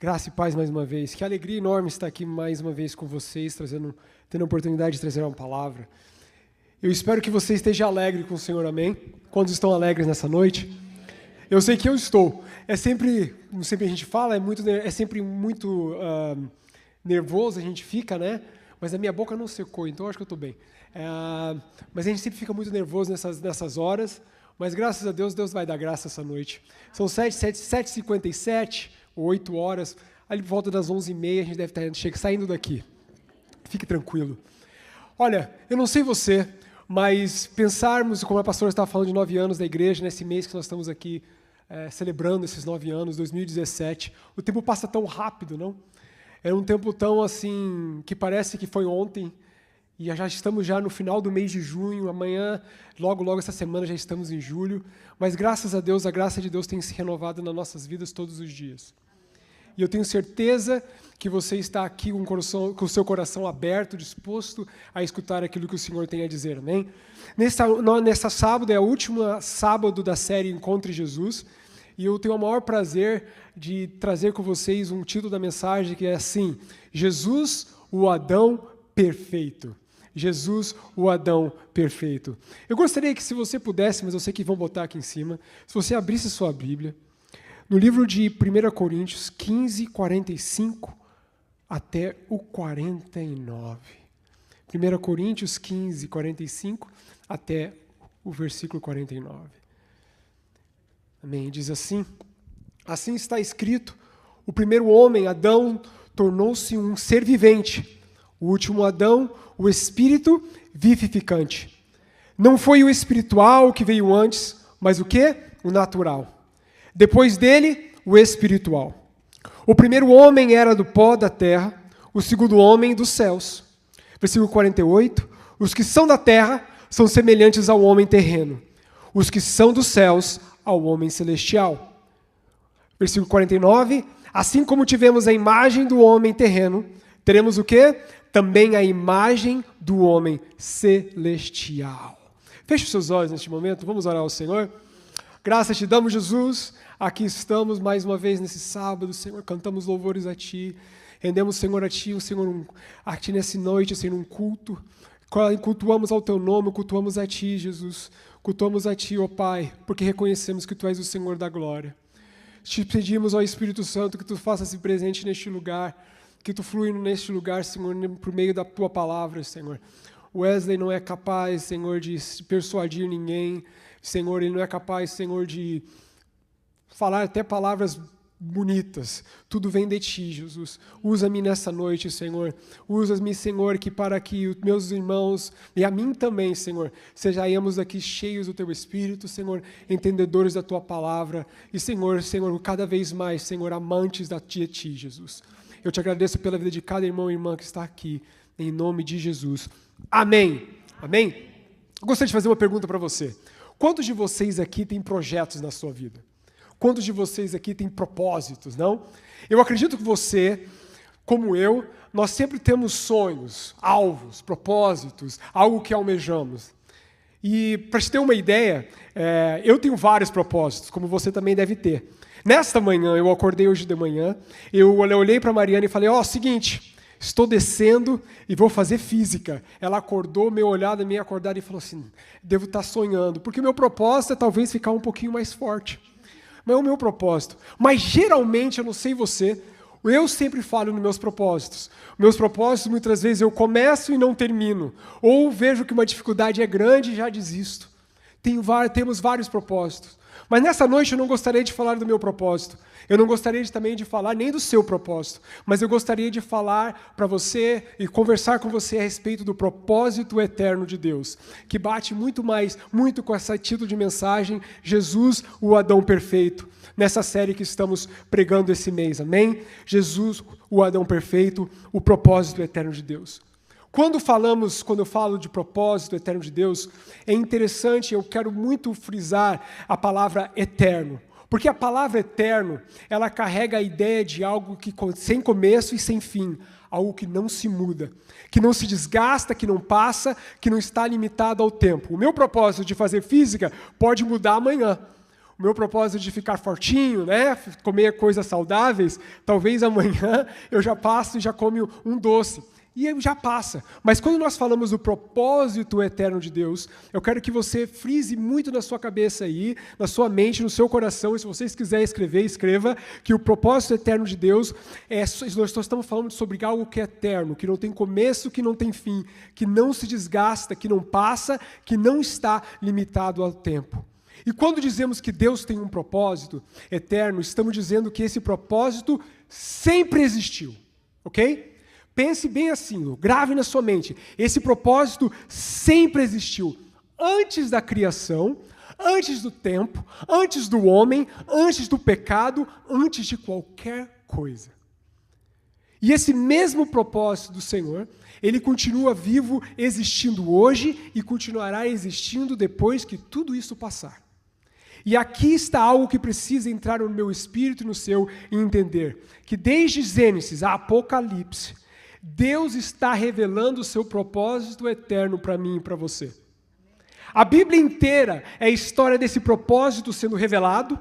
Graça e paz mais uma vez. Que alegria enorme estar aqui mais uma vez com vocês, tendo a oportunidade de trazer uma palavra. Eu espero que você esteja alegre com o Senhor, amém? Quantos estão alegres nessa noite? Eu sei que eu estou. Como sempre a gente fala, é sempre muito nervoso, a gente fica, né? Mas a minha boca não secou, então eu acho que eu estou bem. Mas a gente sempre fica muito nervoso nessas horas, mas graças a Deus, Deus vai dar graça essa noite. São 7h57, 8 horas, ali por volta das 11h30 a gente deve estar saindo daqui. Fique tranquilo. Olha, eu não sei você, mas pensarmos, como a pastora estava falando de 9 anos da igreja, nesse mês que nós estamos aqui celebrando esses 9 anos, 2017, o tempo passa tão rápido, não? É um tempo tão assim, que parece que foi ontem, e já estamos no final do mês de junho, amanhã, logo essa semana já estamos em julho, mas graças a Deus, a graça de Deus tem se renovado nas nossas vidas todos os dias. E eu tenho certeza que você está aqui com o seu coração aberto, disposto a escutar aquilo que o Senhor tem a dizer, amém? Nessa sábado, é o último sábado da série Encontre Jesus, e eu tenho o maior prazer de trazer com vocês um título da mensagem que é assim: Jesus, o Adão perfeito. Jesus, o Adão perfeito. Eu gostaria que, se você pudesse, mas eu sei que vão botar aqui em cima, se você abrisse sua Bíblia, no livro de 1 Coríntios 15, 45 até o 49. 1 Coríntios 15, 45 até o versículo 49. Amém? Diz assim: assim está escrito, o primeiro homem, Adão, tornou-se um ser vivente. O último Adão, o espírito vivificante. Não foi o espiritual que veio antes, mas o quê? O natural. Depois dele, o espiritual. O primeiro homem era do pó da terra, o segundo homem dos céus. Versículo 48. Os que são da terra são semelhantes ao homem terreno. Os que são dos céus, ao homem celestial. Versículo 49. Assim como tivemos a imagem do homem terreno, teremos o quê? Também a imagem do homem celestial. Feche os seus olhos neste momento, vamos orar ao Senhor. Graças te damos, Jesus. Aqui estamos mais uma vez nesse sábado, Senhor, cantamos louvores a Ti, rendemos, Senhor, a Ti nessa noite, Senhor, um culto, cultuamos ao Teu nome, cultuamos a Ti, Jesus, cultuamos a Ti, ó Pai, porque reconhecemos que Tu és o Senhor da glória. Te pedimos, ó Espírito Santo, que Tu faças-se presente neste lugar, que Tu flui neste lugar, Senhor, por meio da Tua palavra, Senhor. Wesley não é capaz, Senhor, de persuadir ninguém, Senhor, ele não é capaz, Senhor, de falar até palavras bonitas. Tudo vem de Ti, Jesus. Usa-me nessa noite, Senhor. Usa-me, Senhor, para que os meus irmãos, e a mim também, Senhor, sejamos aqui cheios do Teu Espírito, Senhor, entendedores da Tua palavra. E, Senhor, cada vez mais, Senhor, amantes de Ti, Jesus. Eu Te agradeço pela vida de cada irmão e irmã que está aqui, em nome de Jesus. Amém. Amém? Eu gostaria de fazer uma pergunta para você. Quantos de vocês aqui têm projetos na sua vida? Quantos de vocês aqui têm propósitos, não? Eu acredito que você, como eu, nós sempre temos sonhos, alvos, propósitos, algo que almejamos. E, para te ter uma ideia, eu tenho vários propósitos, como você também deve ter. Nesta manhã, eu acordei hoje de manhã, eu olhei para a Mariana e falei, seguinte, estou descendo e vou fazer física. Ela acordou, meio olhada, meio acordada e falou assim, devo estar sonhando, porque o meu propósito é talvez ficar um pouquinho mais forte. Não é o meu propósito. Mas geralmente, eu não sei você, eu sempre falo nos meus propósitos. Meus propósitos, muitas vezes, eu começo e não termino. Ou vejo que uma dificuldade é grande e já desisto. Temos vários propósitos. Mas nessa noite eu não gostaria de falar do meu propósito. Eu não gostaria também de falar nem do seu propósito. Mas eu gostaria de falar para você e conversar com você a respeito do propósito eterno de Deus. Que bate muito com esse título de mensagem, Jesus, o Adão perfeito. Nessa série que estamos pregando esse mês, amém? Jesus, o Adão perfeito, o propósito eterno de Deus. Quando eu falo de propósito eterno de Deus, é interessante, eu quero muito frisar a palavra eterno. Porque a palavra eterno, ela carrega a ideia de algo que sem começo e sem fim, algo que não se muda, que não se desgasta, que não passa, que não está limitado ao tempo. O meu propósito de fazer física pode mudar amanhã. o meu propósito de ficar fortinho, né? Comer coisas saudáveis, talvez amanhã eu já passo e já come um doce. E já passa. Mas quando nós falamos do propósito eterno de Deus, eu quero que você frise muito na sua cabeça aí, na sua mente, no seu coração, e se vocês quiserem escrever, escreva, que o propósito eterno de Deus, nós estamos falando sobre algo que é eterno, que não tem começo, que não tem fim, que não se desgasta, que não passa, que não está limitado ao tempo. E quando dizemos que Deus tem um propósito eterno, estamos dizendo que esse propósito sempre existiu, ok? Pense bem assim, grave na sua mente. Esse propósito sempre existiu. Antes da criação, antes do tempo, antes do homem, antes do pecado, antes de qualquer coisa. E esse mesmo propósito do Senhor, ele continua vivo, existindo hoje e continuará existindo depois que tudo isso passar. E aqui está algo que precisa entrar no meu espírito e no seu e entender. Que desde Gênesis a Apocalipse, Deus está revelando o seu propósito eterno para mim e para você. A Bíblia inteira é a história desse propósito sendo revelado,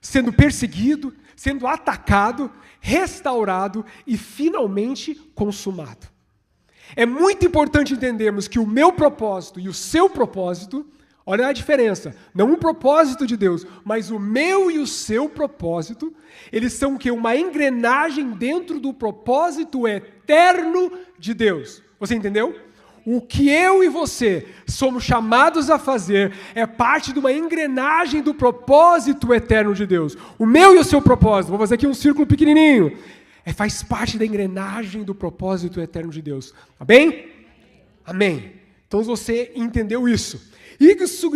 sendo perseguido, sendo atacado, restaurado e finalmente consumado. É muito importante entendermos que o meu propósito e o seu propósito, olha a diferença, não o propósito de Deus, mas o meu e o seu propósito, eles são uma engrenagem dentro do propósito eterno de Deus. Você entendeu? O que eu e você somos chamados a fazer é parte de uma engrenagem do propósito eterno de Deus. O meu e o seu propósito, vou fazer aqui um círculo pequenininho, faz parte da engrenagem do propósito eterno de Deus. Tá bem? Amém. Então você entendeu isso. Isso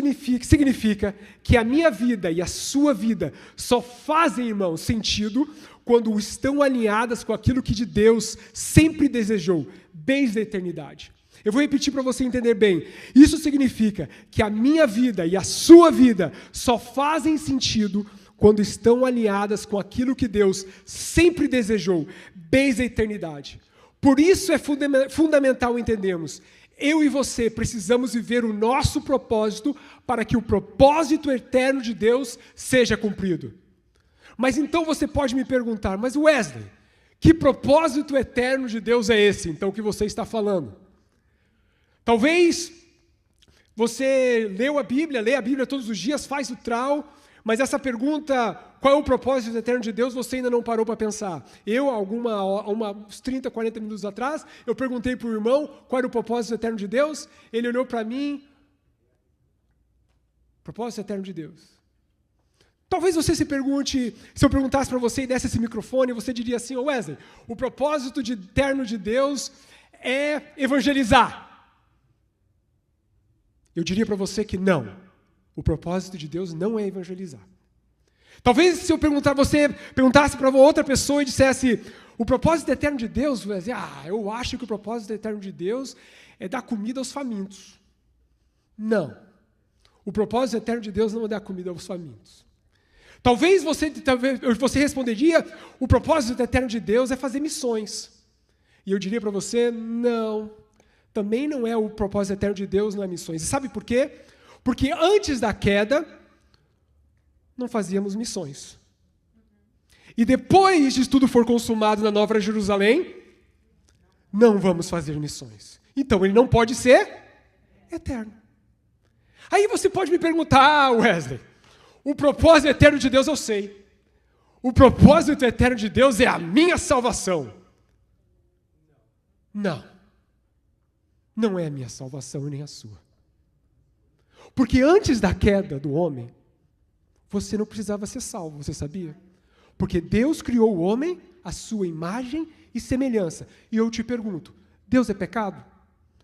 significa que a minha vida e a sua vida só fazem, irmão, sentido quando estão alinhadas com aquilo que de Deus sempre desejou, desde a eternidade. Eu vou repetir para você entender bem. Isso significa que a minha vida e a sua vida só fazem sentido quando estão alinhadas com aquilo que Deus sempre desejou, desde a eternidade. Por isso é fundamental entendermos. Eu e você precisamos viver o nosso propósito para que o propósito eterno de Deus seja cumprido. Mas então você pode me perguntar, mas Wesley, que propósito eterno de Deus é esse, então, que você está falando? Talvez você lê a Bíblia todos os dias, faz o trau, mas essa pergunta, qual é o propósito eterno de Deus, você ainda não parou para pensar. Eu, uns 30, 40 minutos atrás, eu perguntei para o irmão qual era o propósito eterno de Deus, ele olhou para mim, propósito eterno de Deus. Talvez você se pergunte, se eu perguntasse para você e desse esse microfone, você diria assim, Wesley, o propósito eterno de Deus é evangelizar. Eu diria para você que não. O propósito de Deus não é evangelizar. Talvez se eu perguntasse para outra pessoa e dissesse, o propósito eterno de Deus, eu acho que o propósito eterno de Deus é dar comida aos famintos. Não. O propósito eterno de Deus não é dar comida aos famintos. Talvez você responderia, o propósito eterno de Deus é fazer missões. E eu diria para você, não. Também não é o propósito eterno de Deus, não é missões. E sabe por quê? Porque antes da queda, não fazíamos missões. E depois de tudo for consumado na Nova Jerusalém, não vamos fazer missões. Então ele não pode ser eterno. Aí você pode me perguntar, Wesley, o propósito eterno de Deus eu sei. O propósito eterno de Deus é a minha salvação. Não. Não é a minha salvação e nem a sua. Porque antes da queda do homem, você não precisava ser salvo, você sabia? Porque Deus criou o homem à sua imagem e semelhança. E eu te pergunto, Deus é pecado?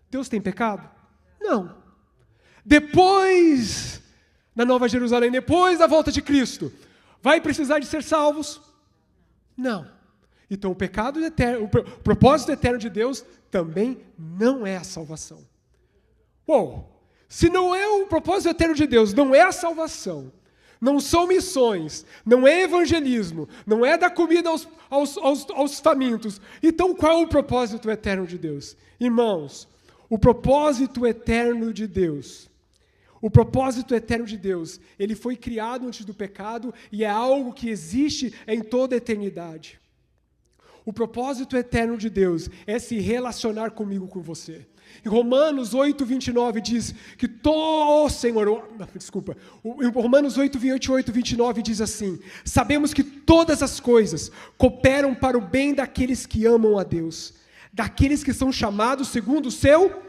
Deus tem pecado? Não. Depois da Nova Jerusalém, depois da volta de Cristo, vai precisar de ser salvos? Não. Então o pecado eterno, o propósito eterno de Deus também não é a salvação. Se não é o propósito eterno de Deus, não é a salvação, não são missões, não é evangelismo, não é dar comida aos famintos, então qual é o propósito eterno de Deus? Irmãos, o propósito eterno de Deus, O propósito eterno de Deus, ele foi criado antes do pecado e é algo que existe em toda a eternidade. O propósito eterno de Deus é se relacionar comigo, com você. Em Romanos 8:29 diz que em Romanos 8:28-29 diz assim: sabemos que todas as coisas cooperam para o bem daqueles que amam a Deus, daqueles que são chamados segundo o seu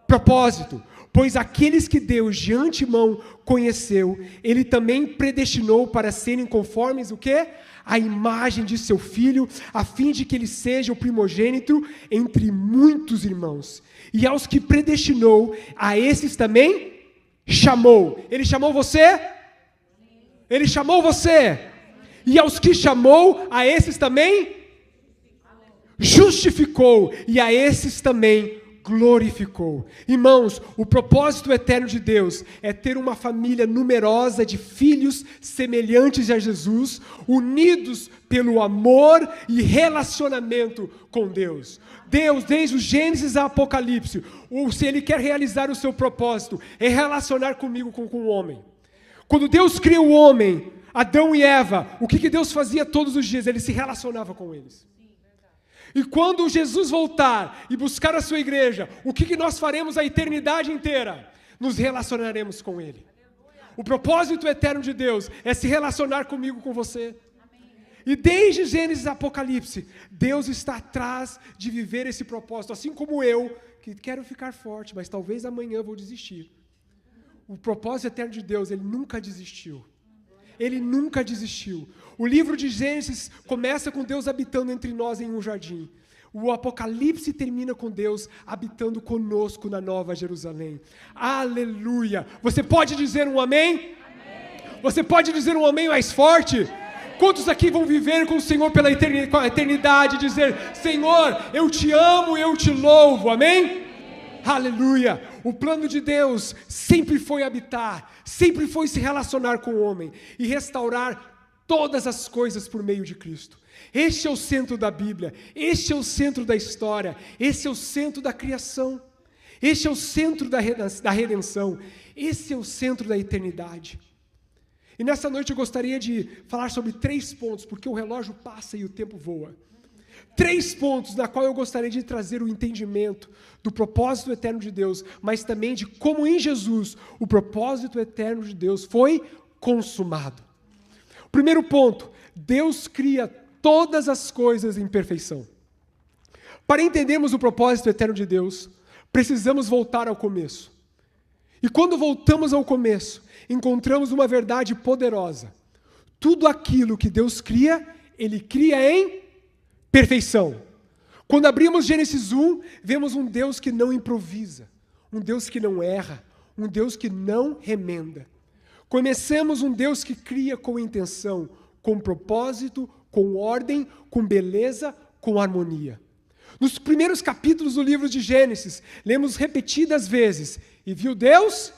propósito. Pois aqueles que Deus de antemão conheceu, Ele também predestinou para serem conformes o quê? A imagem de seu Filho, a fim de que Ele seja o primogênito entre muitos irmãos. E aos que predestinou, a esses também chamou. Ele chamou você? Ele chamou você. E aos que chamou, a esses também justificou. E a esses também glorificou. Irmãos, o propósito eterno de Deus é ter uma família numerosa de filhos semelhantes a Jesus, unidos pelo amor e relacionamento com Deus. Deus, desde o Gênesis ao Apocalipse, se Ele quer realizar o seu propósito, é relacionar comigo com o homem. Quando Deus cria o homem, Adão e Eva, o que Deus fazia todos os dias? Ele se relacionava com eles. E quando Jesus voltar e buscar a sua igreja, o que nós faremos a eternidade inteira? Nos relacionaremos com Ele. O propósito eterno de Deus é se relacionar comigo, com você. E desde Gênesis e Apocalipse, Deus está atrás de viver esse propósito, assim como eu, que quero ficar forte, mas talvez amanhã vou desistir. O propósito eterno de Deus, Ele nunca desistiu. Ele nunca desistiu. O livro de Gênesis começa com Deus habitando entre nós em um jardim. O Apocalipse termina com Deus habitando conosco na Nova Jerusalém. Aleluia! Você pode dizer um amém? Amém. Você pode dizer um amém mais forte? Amém. Quantos aqui vão viver com o Senhor pela eternidade e dizer: Senhor, eu te amo, eu te louvo, amém? Amém. Aleluia! O plano de Deus sempre foi habitar, sempre foi se relacionar com o homem e restaurar todas as coisas por meio de Cristo. Este é o centro da Bíblia, este é o centro da história, este é o centro da criação, este é o centro da redenção, esse é o centro da eternidade. E nessa noite eu gostaria de falar sobre 3 pontos, porque o relógio passa e o tempo voa. 3 pontos na qual eu gostaria de trazer o entendimento do propósito eterno de Deus, mas também de como em Jesus o propósito eterno de Deus foi consumado. Primeiro ponto, Deus cria todas as coisas em perfeição. Para entendermos o propósito eterno de Deus, precisamos voltar ao começo. E quando voltamos ao começo, encontramos uma verdade poderosa. Tudo aquilo que Deus cria, Ele cria em perfeição. Quando abrimos Gênesis 1, vemos um Deus que não improvisa, um Deus que não erra, um Deus que não remenda. Conhecemos um Deus que cria com intenção, com propósito, com ordem, com beleza, com harmonia. Nos primeiros capítulos do livro de Gênesis, lemos repetidas vezes: e viu Deus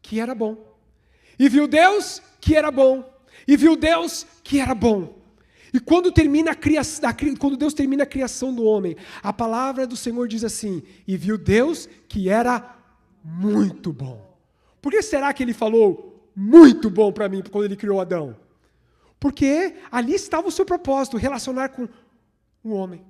que era bom. E viu Deus que era bom. E viu Deus que era bom. E quando Deus termina a criação do homem, a palavra do Senhor diz assim: e viu Deus que era muito bom. Por que será que Ele falou muito bom para mim quando Ele criou Adão? Porque ali estava o seu propósito, relacionar com o homem.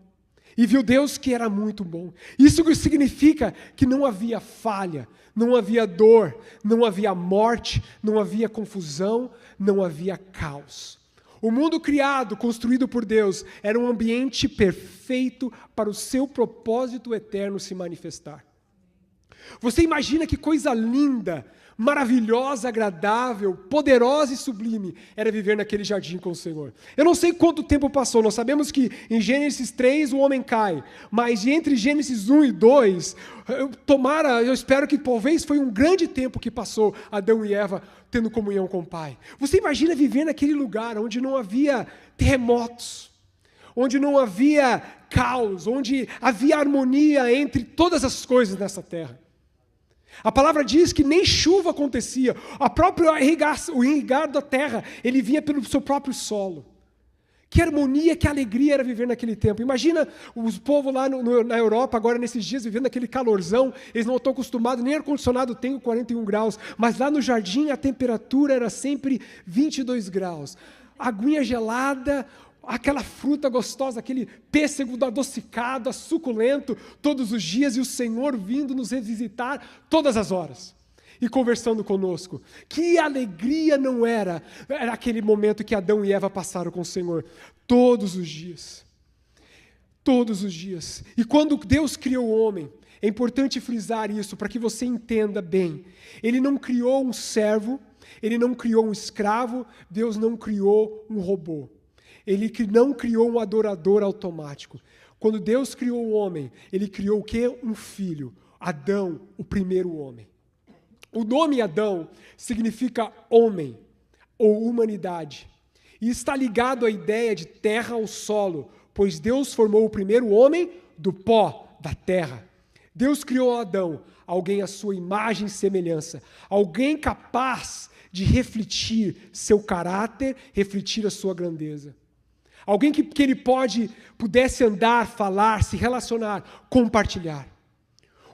E viu Deus que era muito bom. Isso significa que não havia falha, não havia dor, não havia morte, não havia confusão, não havia caos. O mundo criado, construído por Deus, era um ambiente perfeito para o seu propósito eterno se manifestar. Você imagina que coisa linda, maravilhosa, agradável, poderosa e sublime era viver naquele jardim com o Senhor. Eu não sei quanto tempo passou, nós sabemos que em Gênesis 3 o homem cai, mas entre Gênesis 1 e 2, eu espero que talvez foi um grande tempo que passou Adão e Eva tendo comunhão com o Pai. Você imagina viver naquele lugar onde não havia terremotos, onde não havia caos, onde havia harmonia entre todas as coisas nessa terra. A palavra diz que nem chuva acontecia, o irrigar da terra, ele vinha pelo seu próprio solo. Que harmonia, que alegria era viver naquele tempo. Imagina os povos lá na Europa, agora nesses dias, vivendo aquele calorzão, eles não estão acostumados, nem ar-condicionado tem 41 graus, mas lá no jardim a temperatura era sempre 22 graus. Aguinha gelada, aquela fruta gostosa, aquele pêssego adocicado, suculento, todos os dias, e o Senhor vindo nos revisitar todas as horas. E conversando conosco. Que alegria não era aquele momento que Adão e Eva passaram com o Senhor. Todos os dias. Todos os dias. E quando Deus criou o homem, é importante frisar isso para que você entenda bem. Ele não criou um servo, ele não criou um escravo, Deus não criou um robô. Ele não criou um adorador automático. Quando Deus criou o homem, ele criou o quê? Um filho. Adão, o primeiro homem. O nome Adão significa homem ou humanidade e está ligado à ideia de terra ou solo, pois Deus formou o primeiro homem do pó da terra. Deus criou Adão, alguém à sua imagem e semelhança, alguém capaz de refletir seu caráter, refletir a sua grandeza. Alguém que ele pudesse andar, falar, se relacionar, compartilhar.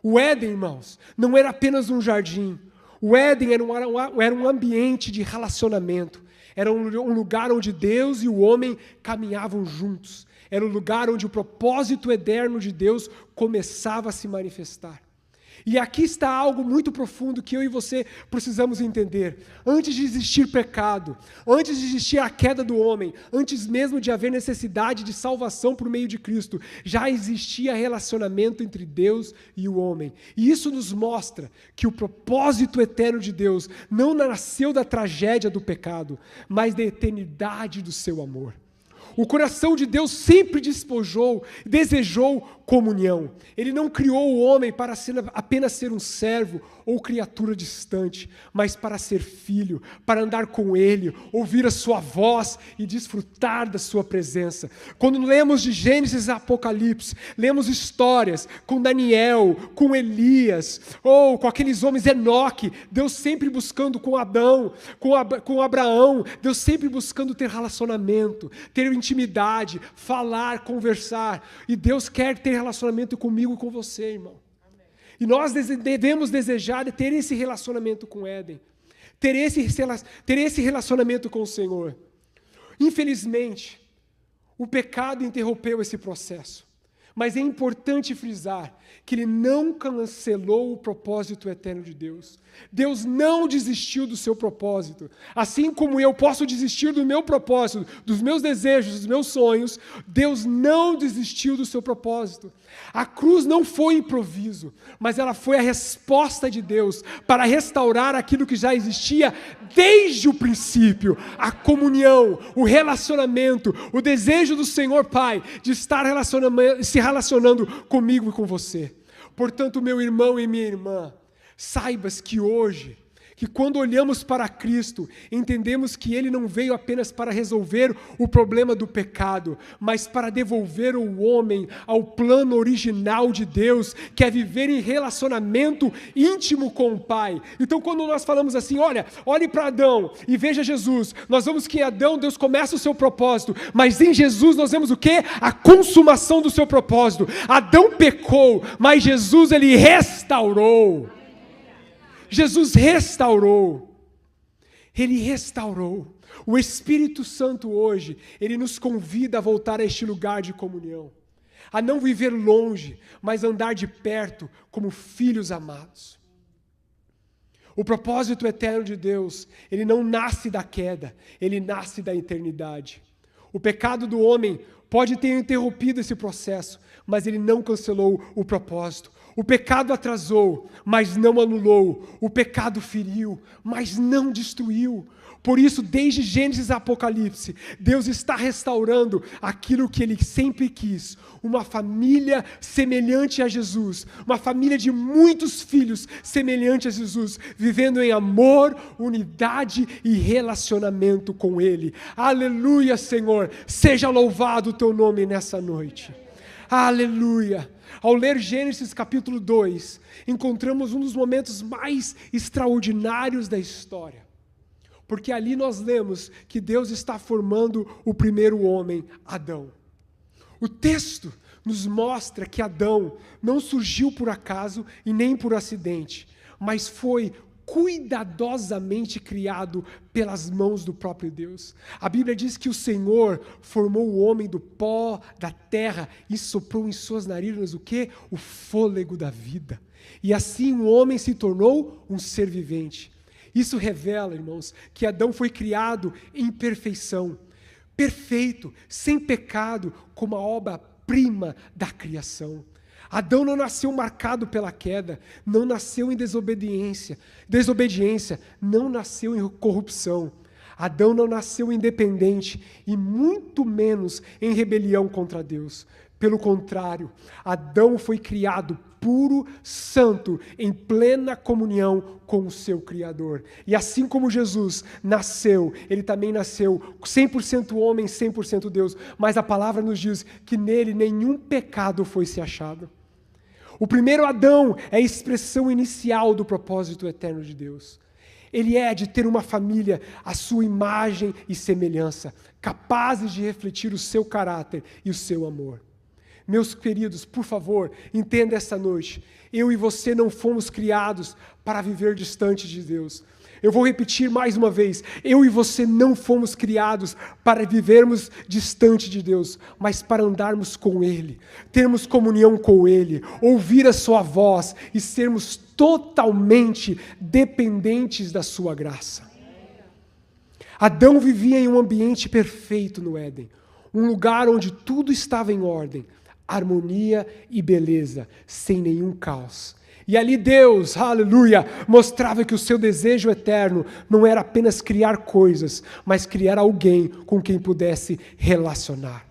O Éden, irmãos, não era apenas um jardim. O Éden era um ambiente de relacionamento. Era um lugar onde Deus e o homem caminhavam juntos. Era um lugar onde o propósito eterno de Deus começava a se manifestar. E aqui está algo muito profundo que eu e você precisamos entender. Antes de existir pecado, antes de existir a queda do homem, antes mesmo de haver necessidade de salvação por meio de Cristo, já existia relacionamento entre Deus e o homem. E isso nos mostra que o propósito eterno de Deus não nasceu da tragédia do pecado, mas da eternidade do seu amor. O coração de Deus sempre desejou comunhão. Ele não criou o homem para apenas ser um servo ou criatura distante, mas para ser filho, para andar com Ele, ouvir a sua voz e desfrutar da sua presença. Quando lemos de Gênesis a Apocalipse, lemos histórias com Daniel, com Elias, ou com aqueles homens, Enoque, Deus sempre buscando com Adão, com Abraão, Deus sempre buscando ter relacionamento, ter intimidade, falar, conversar. E Deus quer ter relacionamento comigo e com você, irmão. E nós devemos desejar ter esse relacionamento com Éden, ter esse relacionamento com o Senhor. Infelizmente, o pecado interrompeu esse processo, mas é importante frisar que ele não cancelou o propósito eterno de Deus. Deus não desistiu do seu propósito. Assim como eu posso desistir do meu propósito, dos meus desejos, dos meus sonhos, Deus não desistiu do seu propósito. A cruz não foi improviso, mas ela foi a resposta de Deus para restaurar aquilo que já existia desde o princípio. A comunhão, o relacionamento, o desejo do Senhor Pai de estar se relacionando comigo e com você. Portanto, meu irmão e minha irmã, saibas que hoje, que quando olhamos para Cristo, entendemos que Ele não veio apenas para resolver o problema do pecado, mas para devolver o homem ao plano original de Deus, que é viver em relacionamento íntimo com o Pai. Então, quando nós falamos assim, olhe para Adão e veja Jesus, nós vemos que em Adão Deus começa o seu propósito, mas em Jesus nós vemos o quê? A consumação do seu propósito. Adão pecou, mas Jesus, Ele restaurou. Jesus restaurou. Ele restaurou. O Espírito Santo hoje, Ele nos convida a voltar a este lugar de comunhão. A não viver longe, mas andar de perto como filhos amados. O propósito eterno de Deus, ele não nasce da queda, ele nasce da eternidade. O pecado do homem pode ter interrompido esse processo, mas ele não cancelou o propósito. O pecado atrasou, mas não anulou. O pecado feriu, mas não destruiu. Por isso, desde Gênesis a Apocalipse, Deus está restaurando aquilo que Ele sempre quis. Uma família semelhante a Jesus. Uma família de muitos filhos semelhante a Jesus. Vivendo em amor, unidade e relacionamento com Ele. Aleluia, Senhor. Seja louvado o Teu nome nessa noite. Aleluia. Ao ler Gênesis capítulo 2, encontramos um dos momentos mais extraordinários da história. Porque ali nós lemos que Deus está formando o primeiro homem, Adão. O texto nos mostra que Adão não surgiu por acaso e nem por acidente, mas foi cuidadosamente criado pelas mãos do próprio Deus. A Bíblia diz que o Senhor formou o homem do pó da terra e soprou em suas narinas o quê? O fôlego da vida. E assim o homem se tornou um ser vivente. Isso revela, irmãos, que Adão foi criado em perfeição, perfeito, sem pecado, como a obra-prima da criação. Adão não nasceu marcado pela queda, não nasceu em desobediência, não nasceu em corrupção. Adão não nasceu independente e muito menos em rebelião contra Deus. Pelo contrário, Adão foi criado puro, santo, em plena comunhão com o seu Criador. E assim como Jesus nasceu, ele também nasceu 100% homem, 100% Deus. Mas a palavra nos diz que nele nenhum pecado foi se achado. O primeiro Adão é a expressão inicial do propósito eterno de Deus. Ele é de ter uma família à sua imagem e semelhança, capazes de refletir o seu caráter e o seu amor. Meus queridos, por favor, entenda essa noite. Eu e você não fomos criados para viver distante de Deus. Eu vou repetir mais uma vez. Eu e você não fomos criados para vivermos distante de Deus, mas para andarmos com Ele, termos comunhão com Ele, ouvir a sua voz e sermos totalmente dependentes da sua graça. Adão vivia em um ambiente perfeito no Éden, um lugar onde tudo estava em ordem, harmonia e beleza, sem nenhum caos. E ali Deus, aleluia, mostrava que o seu desejo eterno não era apenas criar coisas, mas criar alguém com quem pudesse relacionar.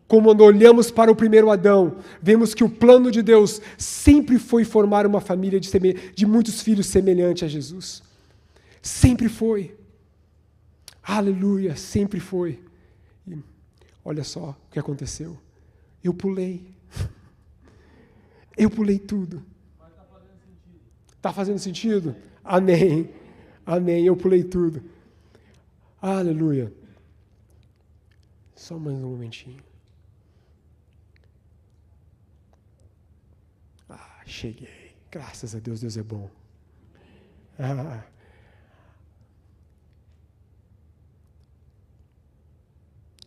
Como quando olhamos para o primeiro Adão, vemos que o plano de Deus sempre foi formar uma família de muitos filhos semelhante a Jesus. Sempre foi. Aleluia, sempre foi. E olha só o que aconteceu. Eu pulei. Eu pulei tudo. Mas está fazendo sentido. Está fazendo sentido? Amém. Amém. Eu pulei tudo. Aleluia. Só mais um momentinho. Cheguei. Graças a Deus, Deus é bom.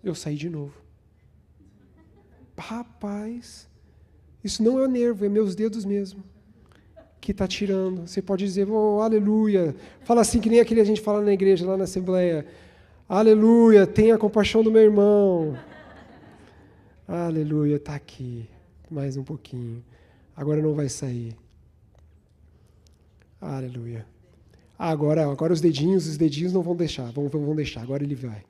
Eu saí de novo. Rapaz, isso não é o nervo, é meus dedos mesmo que está tirando. Você pode dizer, oh, aleluia. Fala assim, que nem aquele a gente fala na igreja, lá na Assembleia. Aleluia, tenha compaixão do meu irmão. Aleluia, está aqui. Mais um pouquinho. Agora não vai sair. Aleluia. Agora os dedinhos não vão deixar. Vão deixar, agora ele vai.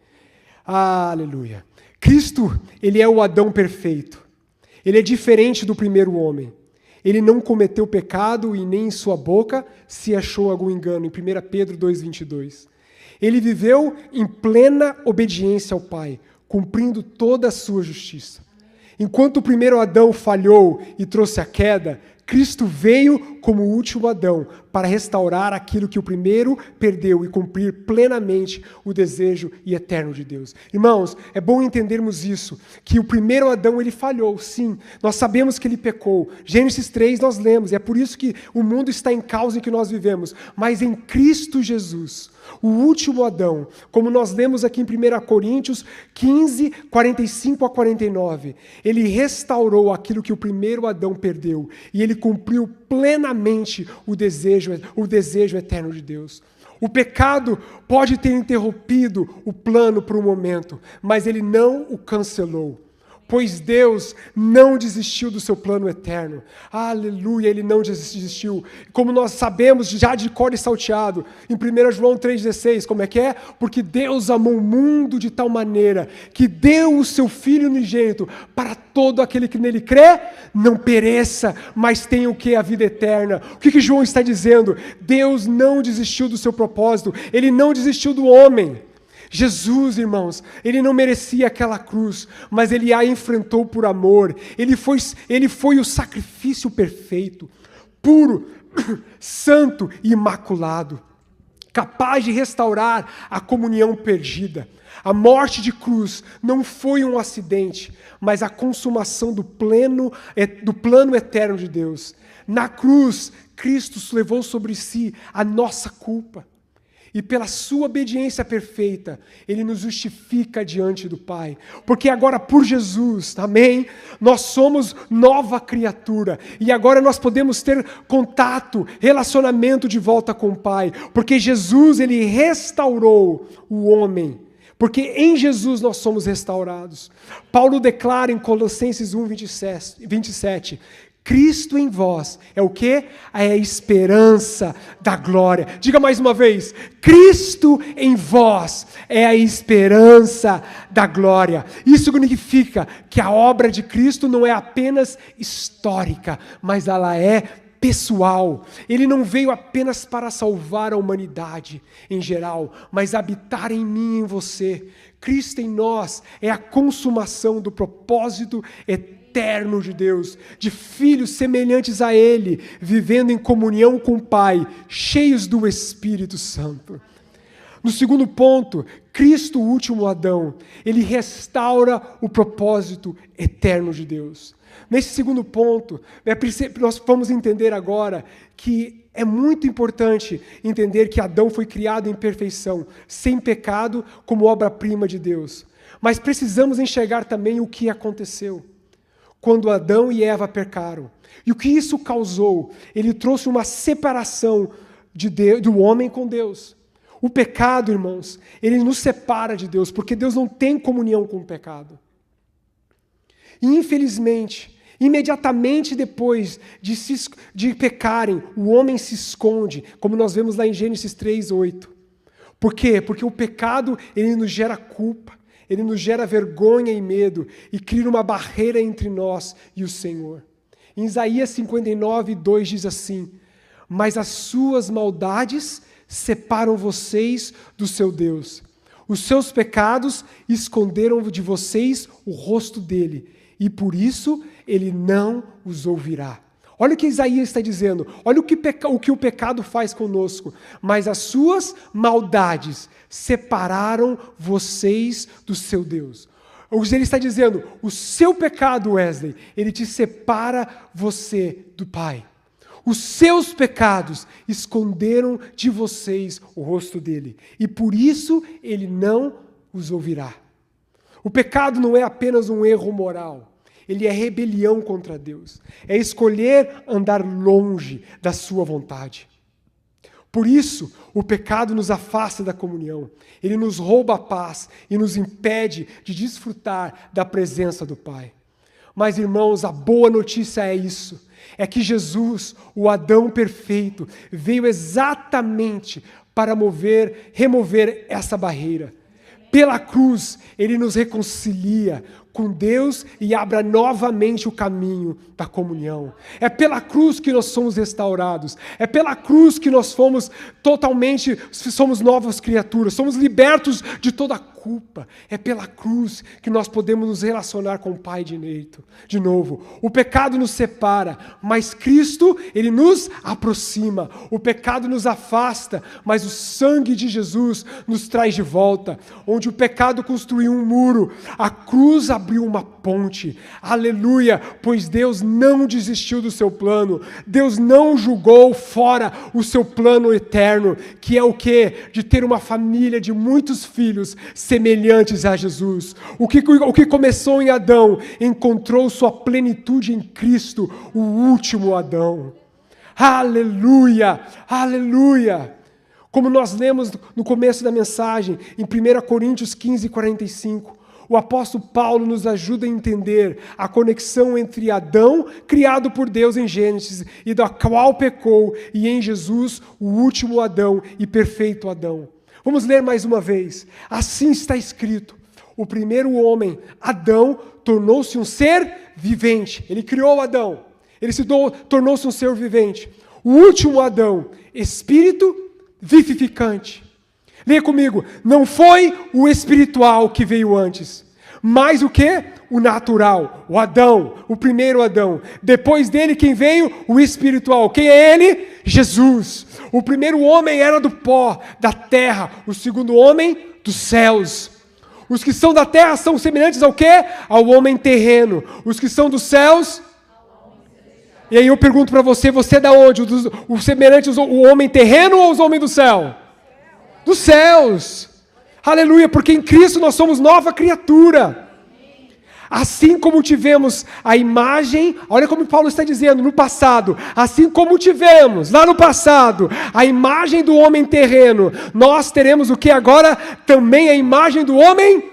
Aleluia. Cristo, ele é o Adão perfeito. Ele é diferente do primeiro homem. Ele não cometeu pecado e nem em sua boca se achou algum engano. Em 1 Pedro 2,22. Ele viveu em plena obediência ao Pai, cumprindo toda a sua justiça. Enquanto o primeiro Adão falhou e trouxe a queda, Cristo veio como o último Adão para restaurar aquilo que o primeiro perdeu e cumprir plenamente o desejo eterno de Deus. Irmãos, é bom entendermos isso, que o primeiro Adão ele falhou, sim, nós sabemos que ele pecou. Gênesis 3 nós lemos, e é por isso que o mundo está em caos em que nós vivemos, mas em Cristo Jesus, o último Adão, como nós lemos aqui em 1 Coríntios 15, 45 a 49, ele restaurou aquilo que o primeiro Adão perdeu, e ele cumpriu plenamente o desejo eterno de Deus. O pecado pode ter interrompido o plano por um momento, mas ele não o cancelou. Pois Deus não desistiu do seu plano eterno. Aleluia, Ele não desistiu. Como nós sabemos já de cor e salteado, em 1 João 3,16, como é que é? Porque Deus amou o mundo de tal maneira que deu o seu Filho unigênito para todo aquele que nele crê, não pereça, mas tenha o que? A vida eterna. O que João está dizendo? Deus não desistiu do seu propósito, Ele não desistiu do homem. Jesus, irmãos, ele não merecia aquela cruz, mas ele a enfrentou por amor. Ele foi o sacrifício perfeito, puro, santo e imaculado. capaz de restaurar a comunhão perdida. A morte de cruz não foi um acidente, mas a consumação do plano eterno de Deus. Na cruz, Cristo levou sobre si a nossa culpa. E pela sua obediência perfeita, Ele nos justifica diante do Pai. Porque agora por Jesus, amém? Nós somos nova criatura. E agora nós podemos ter contato, relacionamento de volta com o Pai. Porque Jesus, Ele restaurou o homem. Porque em Jesus nós somos restaurados. Paulo declara em Colossenses 1, 27, Cristo em vós é o quê? É a esperança da glória. Diga mais uma vez, Cristo em vós é a esperança da glória. Isso significa que a obra de Cristo não é apenas histórica, mas ela é pessoal. Ele não veio apenas para salvar a humanidade em geral, mas habitar em mim e em você. Cristo em nós é a consumação do propósito eterno de Deus, de filhos semelhantes a Ele, vivendo em comunhão com o Pai, cheios do Espírito Santo. No segundo ponto, Cristo, o último Adão, Ele restaura o propósito eterno de Deus. Nesse segundo ponto, nós vamos entender agora que é muito importante entender que Adão foi criado em perfeição, sem pecado, como obra-prima de Deus. Mas precisamos enxergar também o que aconteceu quando Adão e Eva pecaram. E o que isso causou? Ele trouxe uma separação do homem com Deus. O pecado, irmãos, ele nos separa de Deus, porque Deus não tem comunhão com o pecado. E, infelizmente, imediatamente depois de pecarem, o homem se esconde, como nós vemos lá em Gênesis 3:8. Por quê? Porque o pecado, ele nos gera culpa, ele nos gera vergonha e medo, e cria uma barreira entre nós e o Senhor. Em Isaías 59:2 diz assim, mas as suas maldades separam vocês do seu Deus. Os seus pecados esconderam de vocês o rosto dele, e por isso ele não os ouvirá. Olha o que Isaías está dizendo, olha o que o pecado faz conosco. Mas as suas maldades separaram vocês do seu Deus. Ele está dizendo, o seu pecado, Wesley, ele te separa você do Pai. Os seus pecados esconderam de vocês o rosto dele, e por isso ele não os ouvirá. O pecado não é apenas um erro moral, ele é rebelião contra Deus, é escolher andar longe da sua vontade. Por isso, o pecado nos afasta da comunhão, ele nos rouba a paz e nos impede de desfrutar da presença do Pai. Mas, irmãos, a boa notícia é isso, é que Jesus, o Adão perfeito, veio exatamente para remover essa barreira. Pela cruz, ele nos reconcilia com Deus e abre novamente o caminho da comunhão. É pela cruz que nós somos restaurados. É pela cruz que nós somos novas criaturas. Somos libertos de toda culpa. É pela cruz que nós podemos nos relacionar com o Pai de novo. O pecado nos separa, mas Cristo, ele nos aproxima. O pecado nos afasta, mas o sangue de Jesus nos traz de volta. Onde o pecado construiu um muro, a cruz abriu uma ponte. Aleluia! Pois Deus não desistiu do seu plano. Deus não julgou fora o seu plano eterno, que é o quê? De ter uma família de muitos filhos semelhantes a Jesus. O que começou em Adão encontrou sua plenitude em Cristo, o último Adão. Aleluia! Aleluia! Como nós lemos no começo da mensagem, em 1 Coríntios 15:45, o apóstolo Paulo nos ajuda a entender a conexão entre Adão, criado por Deus em Gênesis, e da qual pecou, e em Jesus, o último Adão e perfeito Adão. Vamos ler mais uma vez. Assim está escrito, o primeiro homem, Adão, tornou-se um ser vivente. Ele criou Adão, ele tornou-se um ser vivente. O último Adão, espírito vivificante. Leia comigo, não foi o espiritual que veio antes, mais o que? O natural, o Adão, o primeiro Adão. Depois dele, quem veio? O espiritual. Quem é ele? Jesus. O primeiro homem era do pó, da terra. O segundo homem, dos céus. Os que são da terra são semelhantes ao quê? Ao homem terreno. Os que são dos céus... E aí eu pergunto para você, você é da onde? Os semelhantes, o homem terreno ou os homens do céu? Dos céus. Aleluia, porque em Cristo nós somos nova criatura. Assim como tivemos a imagem, olha como Paulo está dizendo, no passado, assim como tivemos lá no passado a imagem do homem terreno, nós teremos o que agora? Também a imagem do homem?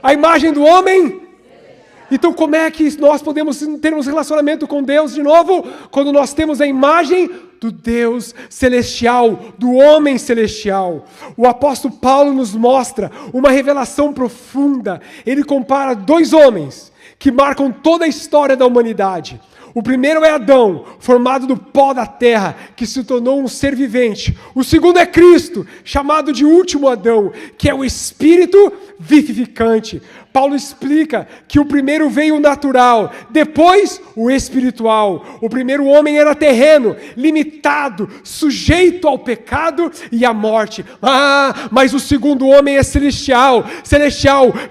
A imagem do homem? Então como é que nós podemos ter um relacionamento com Deus de novo? Quando nós temos a imagem do Deus celestial, do homem celestial. O apóstolo Paulo nos mostra uma revelação profunda. Ele compara dois homens que marcam toda a história da humanidade. O primeiro é Adão, formado do pó da terra, que se tornou um ser vivente. O segundo é Cristo, chamado de último Adão, que é o Espírito vivificante. Paulo explica que o primeiro veio o natural, depois o espiritual. O primeiro homem era terreno, limitado, sujeito ao pecado e à morte. Mas o segundo homem é celestial,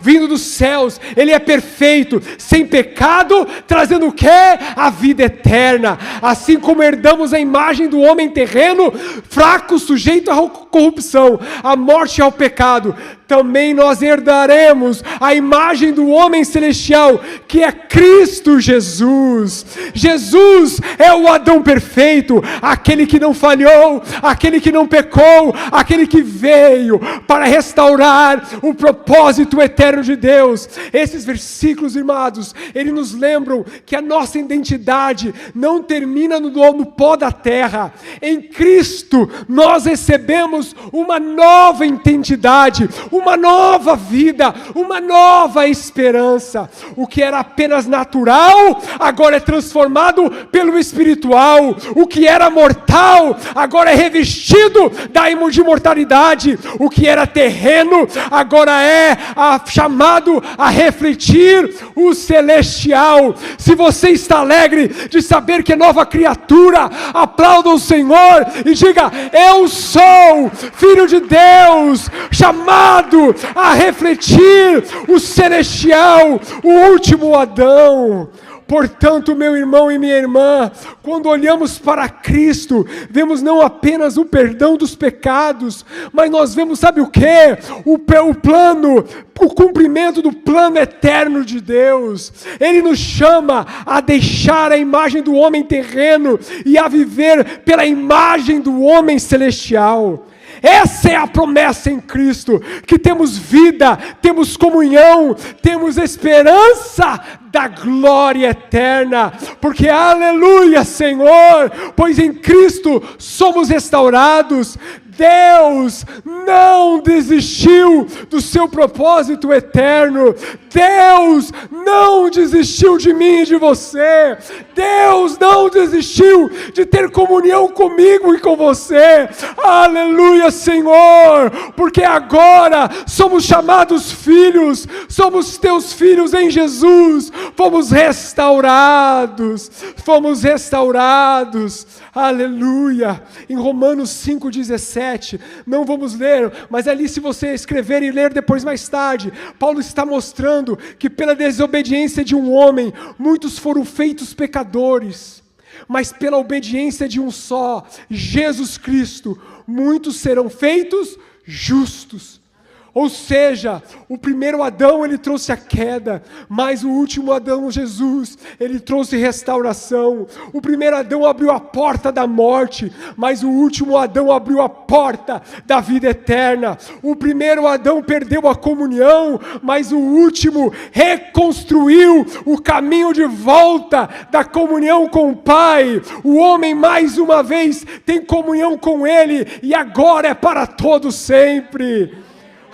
vindo dos céus. Ele é perfeito, sem pecado, trazendo o quê? A vida eterna. Assim como herdamos a imagem do homem terreno, fraco, sujeito à corrupção, à morte e ao pecado, também nós herdaremos a imagem do homem celestial, que é Cristo Jesus. Jesus é o Adão perfeito, aquele que não falhou, aquele que não pecou, aquele que veio para restaurar o propósito eterno de Deus. Esses versículos, irmãos, eles nos lembram que a nossa identidade não termina no pó da terra. Em Cristo nós recebemos uma nova identidade, uma nova vida, uma nova esperança. O que era apenas natural, agora é transformado pelo espiritual. O que era mortal, agora é revestido de imortalidade. O que era terreno, agora é chamado a refletir o celestial. Se você está alegre de saber que é nova criatura, aplauda o Senhor e diga: eu sou filho de Deus, chamado a refletir o celestial, o último Adão. Portanto, meu irmão e minha irmã, quando olhamos para Cristo, vemos não apenas o perdão dos pecados, mas nós vemos, sabe o quê? O plano, o cumprimento do plano eterno de Deus. Ele nos chama a deixar a imagem do homem terreno e a viver pela imagem do homem celestial. Essa é a promessa em Cristo, que temos vida, temos comunhão, temos esperança da glória eterna, porque aleluia, Senhor, pois em Cristo somos restaurados. Deus não desistiu do seu propósito eterno. Deus não desistiu de mim e de você. Deus não desistiu de ter comunhão comigo e com você. Aleluia, Senhor, porque agora somos chamados filhos, somos teus filhos em Jesus. Fomos restaurados. Aleluia. Em Romanos 5,17, não vamos ler, mas ali, se você escrever e ler depois mais tarde, Paulo está mostrando que pela desobediência de um homem, muitos foram feitos pecadores, mas pela obediência de um só, Jesus Cristo, muitos serão feitos justos. Ou seja, o primeiro Adão, ele trouxe a queda, mas o último Adão, Jesus, ele trouxe restauração. O primeiro Adão abriu a porta da morte, mas o último Adão abriu a porta da vida eterna. O primeiro Adão perdeu a comunhão, mas o último reconstruiu o caminho de volta da comunhão com o Pai. O homem, mais uma vez, tem comunhão com Ele, e agora é para todos sempre.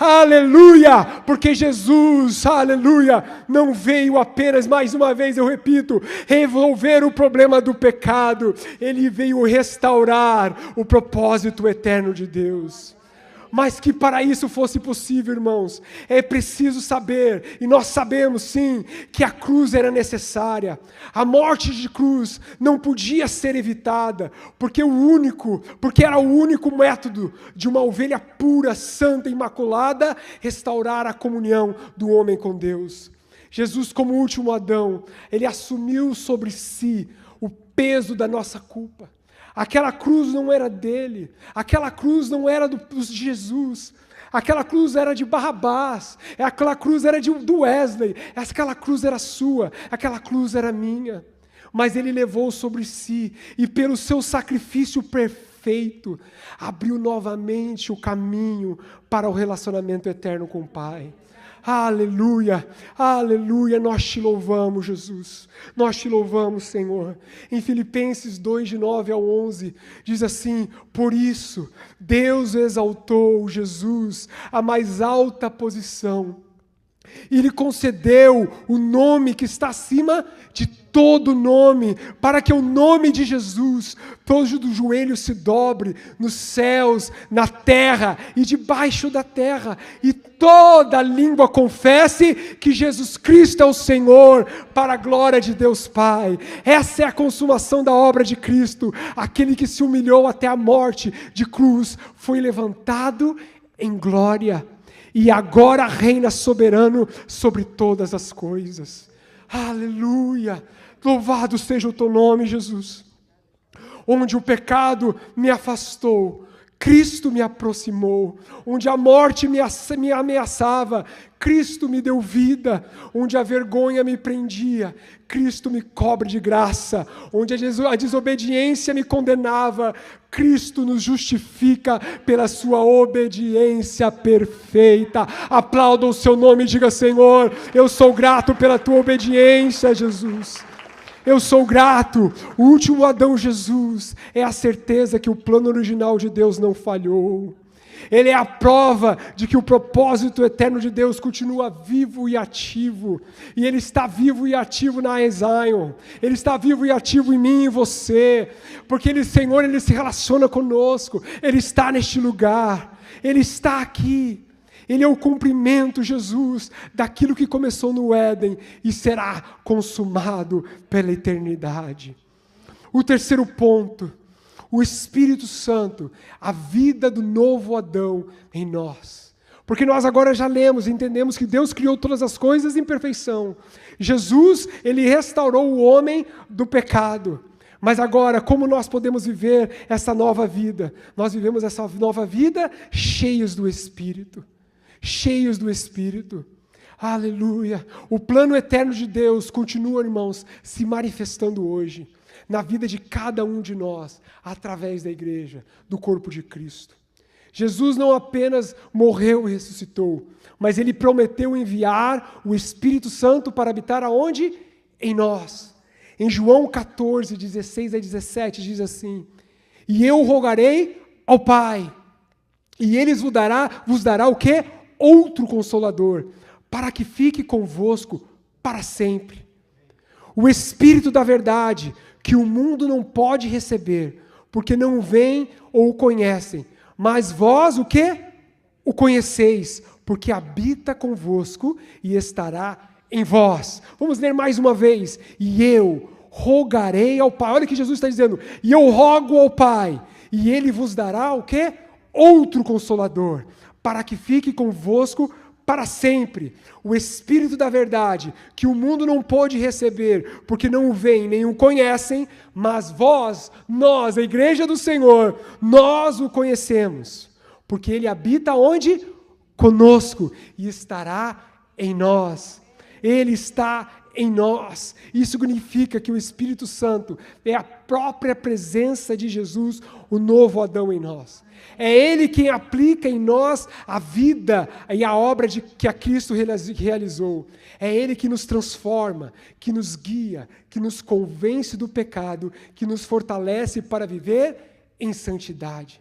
Aleluia, porque Jesus, aleluia, não veio apenas, mais uma vez eu repito, resolver o problema do pecado. Ele veio restaurar o propósito eterno de Deus. Mas que para isso fosse possível, irmãos, é preciso saber, e nós sabemos sim, que a cruz era necessária. A morte de cruz não podia ser evitada, porque era o único método de uma ovelha pura, santa, imaculada, restaurar a comunhão do homem com Deus. Jesus, como último Adão, ele assumiu sobre si o peso da nossa culpa. Aquela cruz não era dele, aquela cruz não era de Jesus, aquela cruz era de Barrabás, aquela cruz era do Wesley, aquela cruz era sua, aquela cruz era minha. Mas ele levou sobre si, e pelo seu sacrifício perfeito, abriu novamente o caminho para o relacionamento eterno com o Pai. Aleluia, aleluia, nós te louvamos, Jesus, nós te louvamos, Senhor. Em Filipenses 2, de 9 ao 11, diz assim: por isso, Deus exaltou Jesus à mais alta posição, e lhe concedeu o nome que está acima de todo nome, para que o nome de Jesus, todo o joelho se dobre, nos céus, na terra e debaixo da terra, e toda língua confesse que Jesus Cristo é o Senhor, para a glória de Deus Pai. Essa é a consumação da obra de Cristo. Aquele que se humilhou até a morte de cruz, foi levantado em glória, e agora reina soberano sobre todas as coisas. Aleluia! Louvado seja o teu nome, Jesus. Onde o pecado me afastou, Cristo me aproximou. Onde a morte me ameaçava, Cristo me deu vida. Onde a vergonha me prendia, Cristo me cobre de graça. Onde a desobediência me condenava, Cristo nos justifica pela sua obediência perfeita. Aplauda o seu nome e diga: Senhor, eu sou grato pela tua obediência, Jesus. Eu sou grato. O último Adão, Jesus, é a certeza que o plano original de Deus não falhou. Ele é a prova de que o propósito eterno de Deus continua vivo e ativo. E Ele está vivo e ativo na Zion. Ele está vivo e ativo em mim e em você. Porque Ele, Senhor, Ele se relaciona conosco. Ele está neste lugar. Ele está aqui. Ele é o cumprimento, Jesus, daquilo que começou no Éden e será consumado pela eternidade. O terceiro ponto, o Espírito Santo, a vida do novo Adão em nós. Porque nós agora já lemos e entendemos que Deus criou todas as coisas em perfeição. Jesus, Ele restaurou o homem do pecado. Mas agora, como nós podemos viver essa nova vida? Nós vivemos essa nova vida cheios do Espírito. Cheios do Espírito. Aleluia. O plano eterno de Deus continua, irmãos, se manifestando hoje, na vida de cada um de nós, através da igreja, do corpo de Cristo. Jesus não apenas morreu e ressuscitou, mas Ele prometeu enviar o Espírito Santo para habitar aonde? Em nós. Em João 14, 16 a 17, diz assim: e eu rogarei ao Pai, e Ele vos dará o quê? Outro Consolador, para que fique convosco para sempre. O Espírito da verdade, que o mundo não pode receber, porque não vem ou o conhecem, mas vós o quê? O conheceis, porque habita convosco e estará em vós. Vamos ler mais uma vez. E eu rogarei ao Pai. Olha o que Jesus está dizendo. E eu rogo ao Pai, e Ele vos dará o quê? Outro Consolador, para que fique convosco para sempre. O Espírito da verdade, que o mundo não pôde receber, porque não o veem nem o conhecem, mas nós, a igreja do Senhor, nós o conhecemos, porque Ele habita onde? Conosco, e estará em nós. Ele está em nós. Isso significa que o Espírito Santo é a própria presença de Jesus, o novo Adão em nós. É Ele quem aplica em nós a vida e a obra que a Cristo realizou. É Ele que nos transforma, que nos guia, que nos convence do pecado, que nos fortalece para viver em santidade.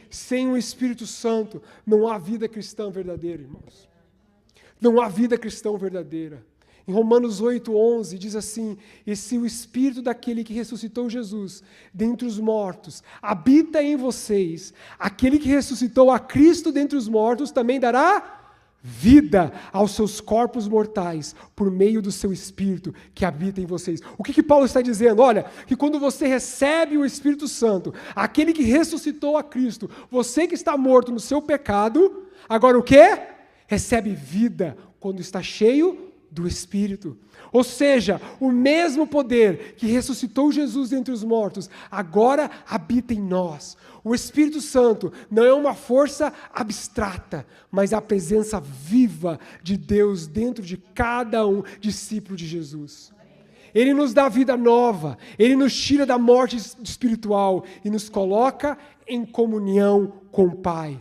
Sem o Espírito Santo, não há vida cristã verdadeira, irmãos. Não há vida cristã verdadeira. Em Romanos 8:11 diz assim: e se o Espírito daquele que ressuscitou Jesus dentre os mortos habita em vocês, aquele que ressuscitou a Cristo dentre os mortos também dará vida aos seus corpos mortais por meio do seu Espírito que habita em vocês. O que Paulo está dizendo? Olha, que quando você recebe o Espírito Santo, aquele que ressuscitou a Cristo, você que está morto no seu pecado, agora o quê? Recebe vida quando está cheio do Espírito. Ou seja, o mesmo poder que ressuscitou Jesus dentre os mortos, agora habita em nós. O Espírito Santo não é uma força abstrata, mas a presença viva de Deus dentro de cada um discípulo de Jesus. Ele nos dá vida nova, Ele nos tira da morte espiritual e nos coloca em comunhão com o Pai.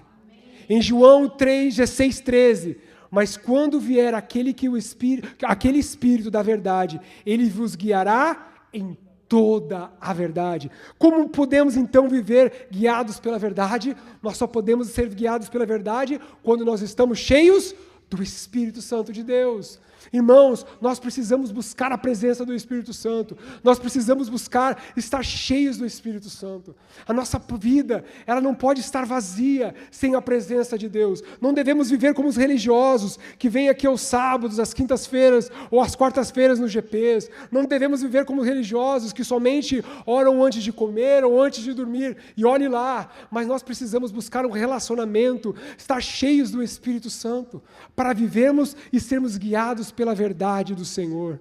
Em João 3:16, 13, mas quando vier aquele Espírito da verdade, Ele vos guiará em toda a verdade. Como podemos então viver guiados pela verdade? Nós só podemos ser guiados pela verdade quando nós estamos cheios do Espírito Santo de Deus. Irmãos, nós precisamos buscar a presença do Espírito Santo. Nós precisamos buscar estar cheios do Espírito Santo. A nossa vida, ela não pode estar vazia sem a presença de Deus. Não devemos viver como os religiosos que vêm aqui aos sábados, às quintas-feiras ou às quartas-feiras nos GPs. Não devemos viver como religiosos que somente oram antes de comer ou antes de dormir. E olhe lá, mas nós precisamos buscar um relacionamento, estar cheios do Espírito Santo para vivermos e sermos guiados pela verdade do Senhor.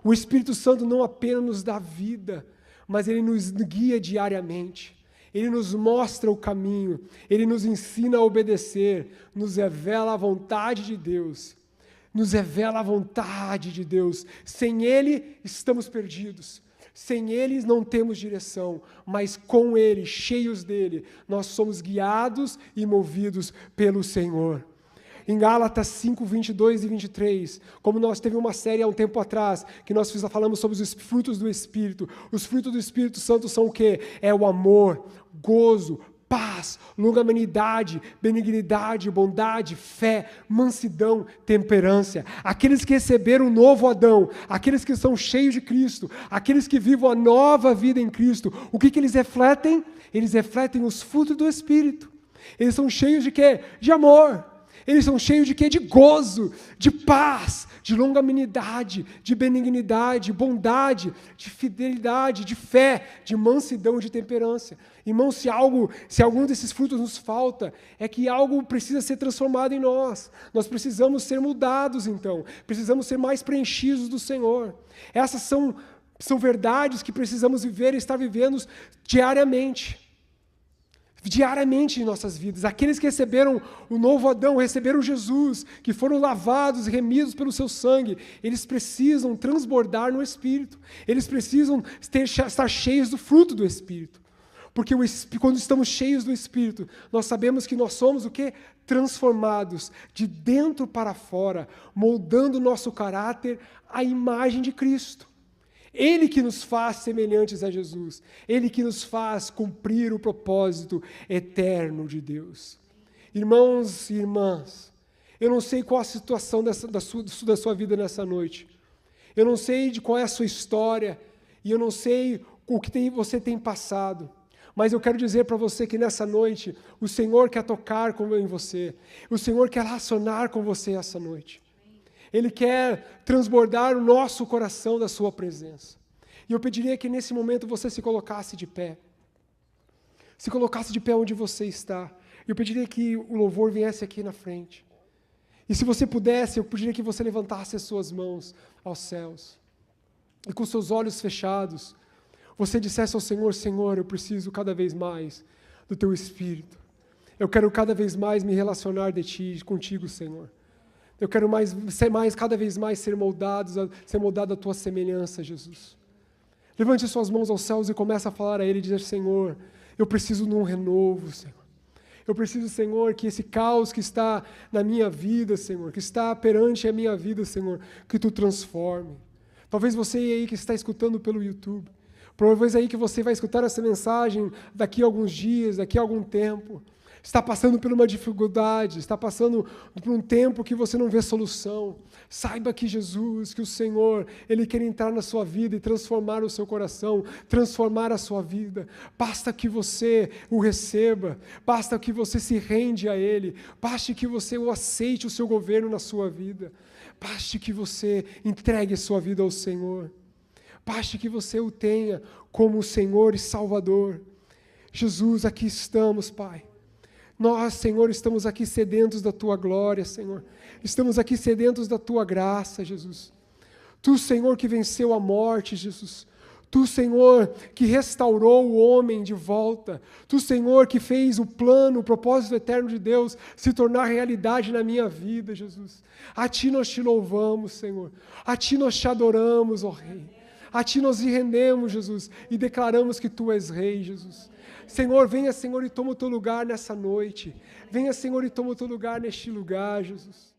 O Espírito Santo não apenas nos dá vida, mas Ele nos guia diariamente. Ele nos mostra o caminho, Ele nos ensina a obedecer, nos revela a vontade de Deus. Nos revela a vontade de Deus. Sem Ele, estamos perdidos. Sem Ele, não temos direção, mas com Ele, cheios dEle, nós somos guiados e movidos pelo Senhor. Em Gálatas 5, 22 e 23, como nós teve uma série há um tempo atrás, que nós falamos sobre os frutos do Espírito. Os frutos do Espírito Santo são o quê? É o amor, gozo, paz, longanimidade, benignidade, bondade, fé, mansidão, temperança. Aqueles que receberam o novo Adão, aqueles que são cheios de Cristo, aqueles que vivem a nova vida em Cristo, o que eles refletem? Eles refletem os frutos do Espírito. Eles são cheios de quê? De amor. Eles são cheios de quê? De gozo, de paz, de longanimidade, de benignidade, bondade, de fidelidade, de fé, de mansidão, de temperança. Irmão, se algum desses frutos nos falta, é que algo precisa ser transformado em nós. Nós precisamos ser mudados, então. Precisamos ser mais preenchidos do Senhor. Essas são verdades que precisamos viver e estar vivendo diariamente em nossas vidas. Aqueles que receberam o novo Adão, receberam Jesus, que foram lavados e remidos pelo seu sangue, eles precisam transbordar no Espírito. Eles precisam estar cheios do fruto do Espírito. Porque quando estamos cheios do Espírito, nós sabemos que nós somos o quê? Transformados de dentro para fora, moldando o nosso caráter à imagem de Cristo. Ele que nos faz semelhantes a Jesus. Ele que nos faz cumprir o propósito eterno de Deus. Irmãos e irmãs, eu não sei qual a situação da sua vida nessa noite. Eu não sei de qual é a sua história. E eu não sei o que você tem passado. Mas eu quero dizer para você que nessa noite, o Senhor quer tocar em você. O Senhor quer relacionar com você essa noite. Ele quer transbordar o nosso coração da sua presença. E eu pediria que nesse momento você se colocasse de pé. Se colocasse de pé onde você está. Eu pediria que o louvor viesse aqui na frente. E se você pudesse, eu pediria que você levantasse as suas mãos aos céus. E com seus olhos fechados, você dissesse ao Senhor: Senhor, eu preciso cada vez mais do Teu Espírito. Eu quero cada vez mais me relacionar contigo, Senhor. Eu quero cada vez mais ser moldado à Tua semelhança, Jesus. Levante suas mãos aos céus e comece a falar a Ele e dizer: Senhor, eu preciso de um renovo, Senhor. Eu preciso, Senhor, que esse caos que está na minha vida, Senhor, que está perante a minha vida, Senhor, que Tu transforme. Talvez você aí que está escutando pelo YouTube, talvez aí que você vai escutar essa mensagem daqui a alguns dias, daqui a algum tempo. está passando por uma dificuldade, está passando por um tempo que você não vê solução, saiba que Jesus, que o Senhor, Ele quer entrar na sua vida e transformar o seu coração, transformar a sua vida. Basta que você o receba, basta que você se rende a Ele, basta que você o aceite o seu governo na sua vida, basta que você entregue a sua vida ao Senhor, basta que você o tenha como o Senhor e Salvador. Jesus, aqui estamos, Pai. Nós, Senhor, estamos aqui sedentos da Tua glória, Senhor. Estamos aqui sedentos da Tua graça, Jesus. Tu, Senhor, que venceu a morte, Jesus. Tu, Senhor, que restaurou o homem de volta. Tu, Senhor, que fez o plano, o propósito eterno de Deus se tornar realidade na minha vida, Jesus. A Ti nós Te louvamos, Senhor. A Ti nós Te adoramos, ó Rei. A Ti nós nos rendemos, Jesus, e declaramos que Tu és Rei, Jesus. Senhor, venha, Senhor, e toma o Teu lugar nessa noite. Venha, Senhor, e toma o Teu lugar neste lugar, Jesus.